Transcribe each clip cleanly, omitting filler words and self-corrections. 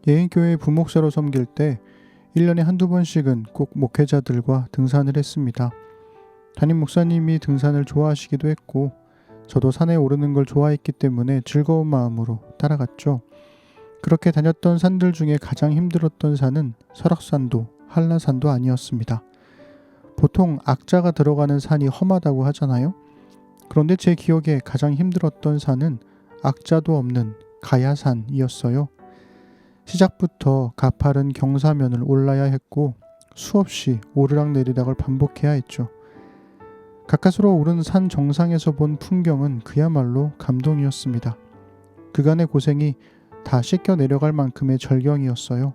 예인교회 부목사로 섬길 때 1년에 한두 번씩은 꼭 목회자들과 등산을 했습니다. 담임 목사님이 등산을 좋아하시기도 했고 저도 산에 오르는 걸 좋아했기 때문에 즐거운 마음으로 따라갔죠. 그렇게 다녔던 산들 중에 가장 힘들었던 산은 설악산도 한라산도 아니었습니다. 보통 악자가 들어가는 산이 험하다고 하잖아요. 그런데 제 기억에 가장 힘들었던 산은 악자도 없는 가야산이었어요. 시작부터 가파른 경사면을 올라야 했고 수없이 오르락내리락을 반복해야 했죠. 가까스로 오른 산 정상에서 본 풍경은 그야말로 감동이었습니다. 그간의 고생이 다 씻겨 내려갈 만큼의 절경이었어요.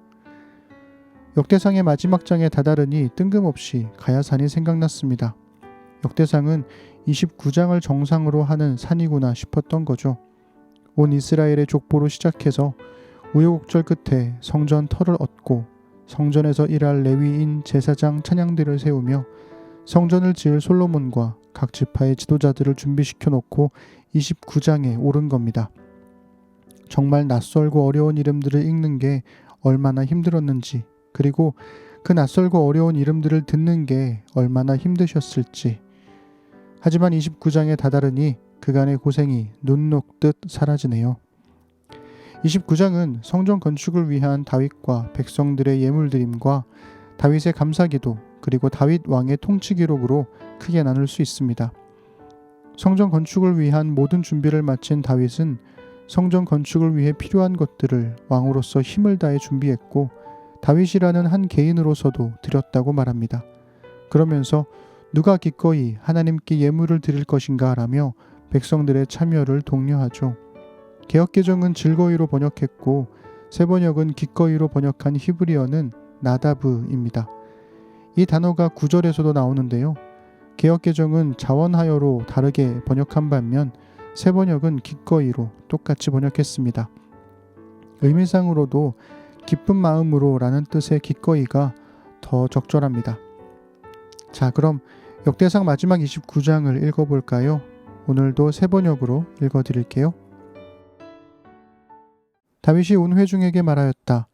역대상의 마지막 장에 다다르니 뜬금없이 가야산이 생각났습니다. 역대상은 29장을 정상으로 하는 산이구나 싶었던 거죠. 온 이스라엘의 족보로 시작해서 우여곡절 끝에 성전 터를 얻고 성전에서 일할 레위인 제사장 찬양대를 세우며 성전을 지을 솔로몬과 각 지파의 지도자들을 준비시켜 놓고 29장에 오른 겁니다. 정말 낯설고 어려운 이름들을 읽는 게 얼마나 힘들었는지, 그리고 그 낯설고 어려운 이름들을 듣는 게 얼마나 힘드셨을지. 하지만 29장에 다다르니 그간의 고생이 눈 녹듯 사라지네요. 29장은 성전 건축을 위한 다윗과 백성들의 예물드림과 다윗의 감사기도, 그리고 다윗 왕의 통치 기록으로 크게 나눌 수 있습니다. 성전 건축을 위한 모든 준비를 마친 다윗은 성전 건축을 위해 필요한 것들을 왕으로서 힘을 다해 준비했고 다윗이라는 한 개인으로서도 드렸다고 말합니다. 그러면서 누가 기꺼이 하나님께 예물을 드릴 것인가 라며 백성들의 참여를 독려하죠. 개역개정은 즐거이로 번역했고 새번역은 기꺼이로 번역한 히브리어는 나다브입니다. 이 단어가 9절에서도 나오는데요. 개역개정은 자원하여로 다르게 번역한 반면 새번역은 기꺼이로 똑같이 번역했습니다. 의미상으로도 기쁜 마음으로 라는 뜻의 기꺼이가 더 적절합니다. 자, 그럼 역대상 마지막 29장을 읽어볼까요? 오늘도 새번역으로 읽어드릴게요. 다윗이 온 회중에게 말하였다.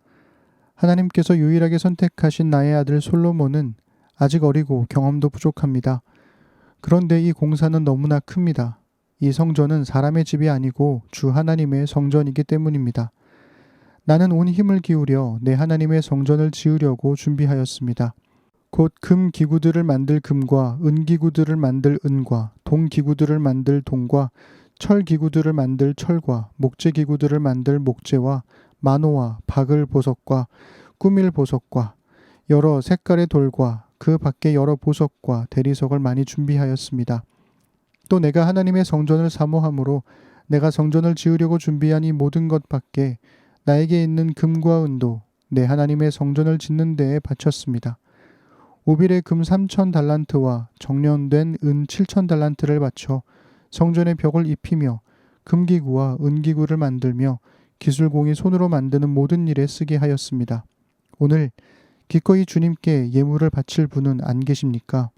하나님께서 유일하게 선택하신 나의 아들 솔로몬은 아직 어리고 경험도 부족합니다. 그런데 이 공사는 너무나 큽니다. 이 성전은 사람의 집이 아니고 주 하나님의 성전이기 때문입니다. 나는 온 힘을 기울여 내 하나님의 성전을 지으려고 준비하였습니다. 곧 금 기구들을 만들 금과 은 기구들을 만들 은과 동 기구들을 만들 동과 철 기구들을 만들 철과 목재 기구들을 만들 목재와 만호와 박을 보석과 꾸밀 보석과 여러 색깔의 돌과 그 밖에 여러 보석과 대리석을 많이 준비하였습니다. 또 내가 하나님의 성전을 사모함으로 내가 성전을 지으려고 준비한 이 모든 것 밖에 나에게 있는 금과 은도 내 하나님의 성전을 짓는 데에 바쳤습니다. 오빌의 금 3,000달란트와 정련된 은 7,000달란트를 바쳐 성전의 벽을 입히며 금기구와 은기구를 만들며 기술공이 손으로 만드는 모든 일에 쓰게 하였습니다. 오늘 기꺼이 주님께 예물을 바칠 분은 안 계십니까?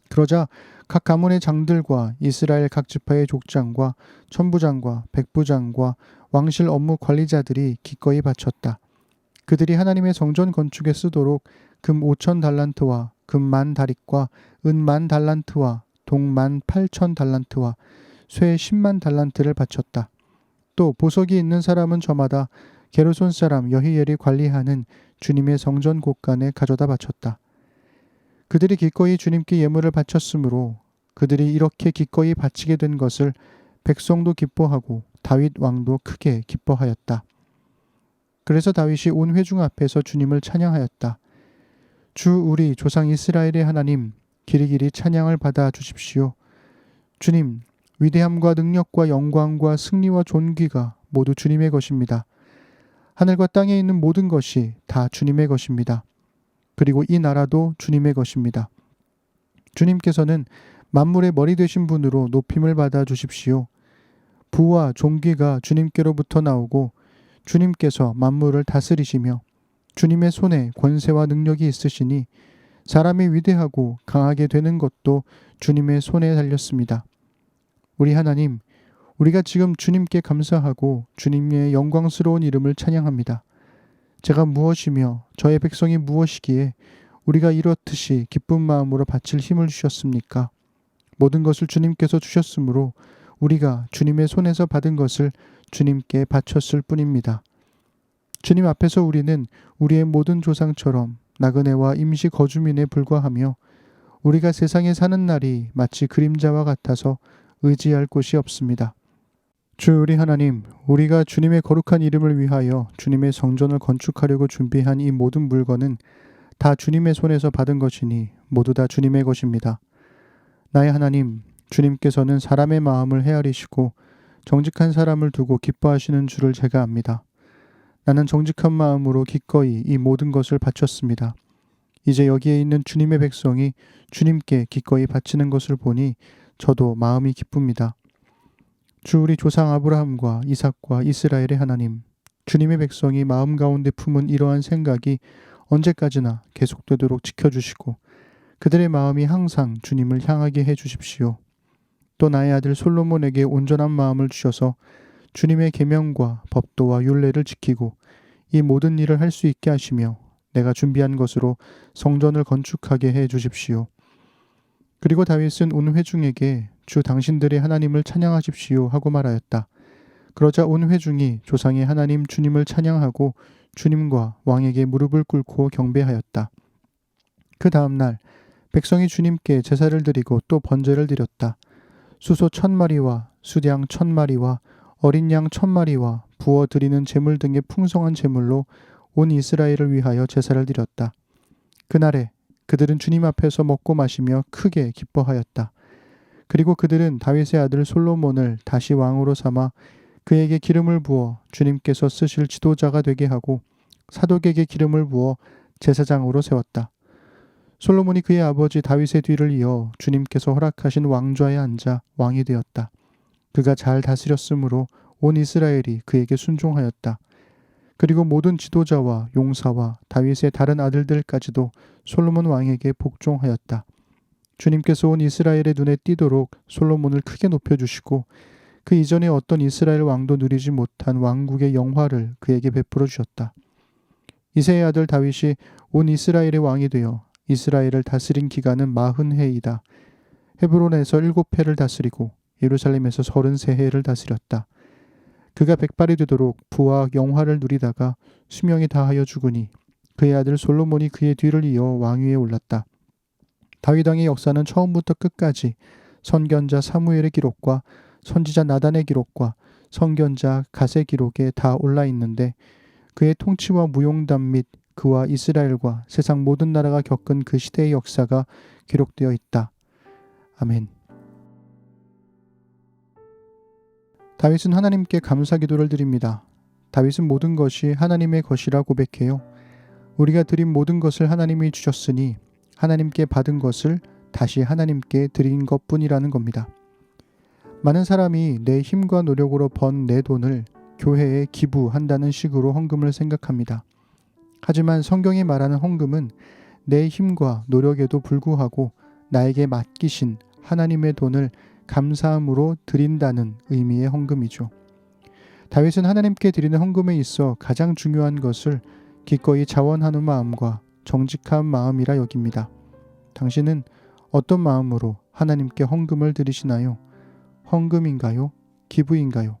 그러자 각 가문의 장들과 이스라엘 각 지파의 족장과 천부장과 백부장과 왕실 업무 관리자들이 기꺼이 바쳤다. 그들이 하나님의 성전 건축에 쓰도록 금 5,000달란트와 금 10,000다릿과 은 10,000달란트와 동 18,000달란트와 쇠 100,000달란트를 바쳤다. 또 보석이 있는 사람은 저마다 게르손 사람 여히엘이 관리하는 주님의 성전 곳간에 가져다 바쳤다. 그들이 기꺼이 주님께 예물을 바쳤으므로 그들이 이렇게 기꺼이 바치게 된 것을 백성도 기뻐하고 다윗 왕도 크게 기뻐하였다. 그래서 다윗이 온 회중 앞에서 주님을 찬양하였다. 주 우리 조상 이스라엘의 하나님, 길이길이 찬양을 받아 주십시오. 주님, 위대함과 능력과 영광과 승리와 존귀가 모두 주님의 것입니다. 하늘과 땅에 있는 모든 것이 다 주님의 것입니다. 그리고 이 나라도 주님의 것입니다. 주님께서는 만물의 머리 되신 분으로 높임을 받아 주십시오. 부와 존귀가 주님께로부터 나오고 주님께서 만물을 다스리시며 주님의 손에 권세와 능력이 있으시니 사람이 위대하고 강하게 되는 것도 주님의 손에 달렸습니다. 우리 하나님, 우리가 지금 주님께 감사하고 주님의 영광스러운 이름을 찬양합니다. 제가 무엇이며 저의 백성이 무엇이기에 우리가 이렇듯이 기쁜 마음으로 바칠 힘을 주셨습니까? 모든 것을 주님께서 주셨으므로 우리가 주님의 손에서 받은 것을 주님께 바쳤을 뿐입니다. 주님 앞에서 우리는 우리의 모든 조상처럼 나그네와 임시 거주민에 불과하며 우리가 세상에 사는 날이 마치 그림자와 같아서 의지할 곳이 없습니다. 주 우리 하나님, 우리가 주님의 거룩한 이름을 위하여 주님의 성전을 건축하려고 준비한 이 모든 물건은 다 주님의 손에서 받은 것이니 모두 다 주님의 것입니다. 나의 하나님, 주님께서는 사람의 마음을 헤아리시고 정직한 사람을 두고 기뻐하시는 줄을 제가 압니다. 나는 정직한 마음으로 기꺼이 이 모든 것을 바쳤습니다. 이제 여기에 있는 주님의 백성이 주님께 기꺼이 바치는 것을 보니 저도 마음이 기쁩니다. 주 우리 조상 아브라함과 이삭과 이스라엘의 하나님, 주님의 백성이 마음 가운데 품은 이러한 생각이 언제까지나 계속되도록 지켜주시고 그들의 마음이 항상 주님을 향하게 해주십시오. 또 나의 아들 솔로몬에게 온전한 마음을 주셔서 주님의 계명과 법도와 율례를 지키고 이 모든 일을 할 수 있게 하시며 내가 준비한 것으로 성전을 건축하게 해 주십시오. 그리고 다윗은 온 회중에게 주 당신들의 하나님을 찬양하십시오 하고 말하였다. 그러자 온 회중이 조상의 하나님 주님을 찬양하고 주님과 왕에게 무릎을 꿇고 경배하였다. 그 다음 날 백성이 주님께 제사를 드리고 또 번제를 드렸다. 수소 1000마리와 수양 1000마리와 어린 양 1000마리와 부어 드리는 제물 등의 풍성한 제물로 온 이스라엘을 위하여 제사를 드렸다. 그날에 그들은 주님 앞에서 먹고 마시며 크게 기뻐하였다. 그리고 그들은 다윗의 아들 솔로몬을 다시 왕으로 삼아 그에게 기름을 부어 주님께서 쓰실 지도자가 되게 하고 사독에게 기름을 부어 제사장으로 세웠다. 솔로몬이 그의 아버지 다윗의 뒤를 이어 주님께서 허락하신 왕좌에 앉아 왕이 되었다. 그가 잘 다스렸으므로 온 이스라엘이 그에게 순종하였다. 그리고 모든 지도자와 용사와 다윗의 다른 아들들까지도 솔로몬 왕에게 복종하였다. 주님께서 온 이스라엘의 눈에 띄도록 솔로몬을 크게 높여주시고 그 이전에 어떤 이스라엘 왕도 누리지 못한 왕국의 영화를 그에게 베풀어 주셨다. 이새의 아들 다윗이 온 이스라엘의 왕이 되어 이스라엘을 다스린 기간은 40해이다. 헤브론에서 7해를 다스리고 예루살렘에서 33해를 다스렸다. 그가 백발이 되도록 부와 영화를 누리다가 수명이 다하여 죽으니 그의 아들 솔로몬이 그의 뒤를 이어 왕위에 올랐다. 다윗 왕의 역사는 처음부터 끝까지 선견자 사무엘의 기록과 선지자 나단의 기록과 선견자 갓의 기록에 다 올라 있는데 그의 통치와 무용담 및 그와 이스라엘과 세상 모든 나라가 겪은 그 시대의 역사가 기록되어 있다. 아멘. 다윗은 하나님께 감사 기도를 드립니다. 다윗은 모든 것이 하나님의 것이라 고백해요. 우리가 드린 모든 것을 하나님이 주셨으니 하나님께 받은 것을 다시 하나님께 드린 것뿐이라는 겁니다. 많은 사람이 내 힘과 노력으로 번 내 돈을 교회에 기부한다는 식으로 헌금을 생각합니다. 하지만 성경이 말하는 헌금은 내 힘과 노력에도 불구하고 나에게 맡기신 하나님의 돈을 감사함으로 드린다는 의미의 헌금이죠. 다윗은 하나님께 드리는 헌금에 있어 가장 중요한 것을 기꺼이 자원하는 마음과 정직한 마음이라 여깁니다. 당신은 어떤 마음으로 하나님께 헌금을 드리시나요? 헌금인가요? 기부인가요?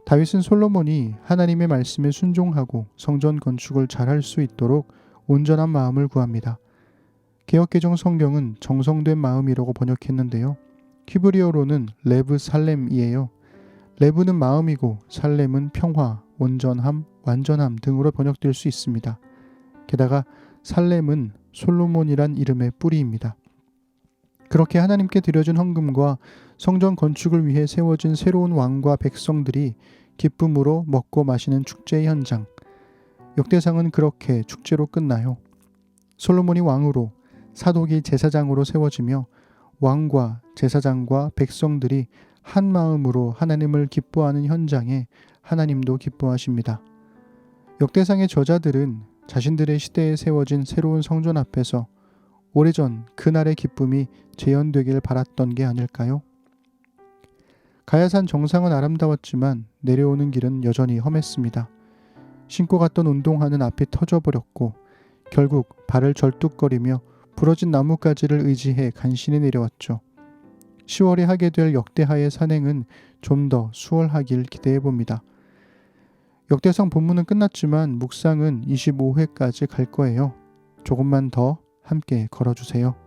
다윗은 솔로몬이 하나님의 말씀에 순종하고 성전 건축을 잘할 수 있도록 온전한 마음을 구합니다. 개역개정 성경은 정성된 마음이라고 번역했는데요. 히브리어로는 레브 살렘이에요. 레브는 마음이고 살렘은 평화, 온전함, 완전함 등으로 번역될 수 있습니다. 게다가 살렘은 솔로몬이란 이름의 뿌리입니다. 그렇게 하나님께 드려진 헌금과 성전 건축을 위해 세워진 새로운 왕과 백성들이 기쁨으로 먹고 마시는 축제의 현장. 역대상은 그렇게 축제로 끝나요. 솔로몬이 왕으로, 사독이 제사장으로 세워지며 왕과 제사장과 백성들이 한 마음으로 하나님을 기뻐하는 현장에 하나님도 기뻐하십니다. 역대상의 저자들은 자신들의 시대에 세워진 새로운 성전 앞에서 오래전 그날의 기쁨이 재현되길 바랐던 게 아닐까요? 가야산 정상은 아름다웠지만 내려오는 길은 여전히 험했습니다. 신고 갔던 운동화는 앞이 터져버렸고 결국 발을 절뚝거리며 부러진 나뭇가지를 의지해 간신히 내려왔죠. 10월에 하게 될 역대하의 산행은 좀 더 수월하길 기대해봅니다. 역대상 본문은 끝났지만 묵상은 25회까지 갈 거예요. 조금만 더 함께 걸어주세요.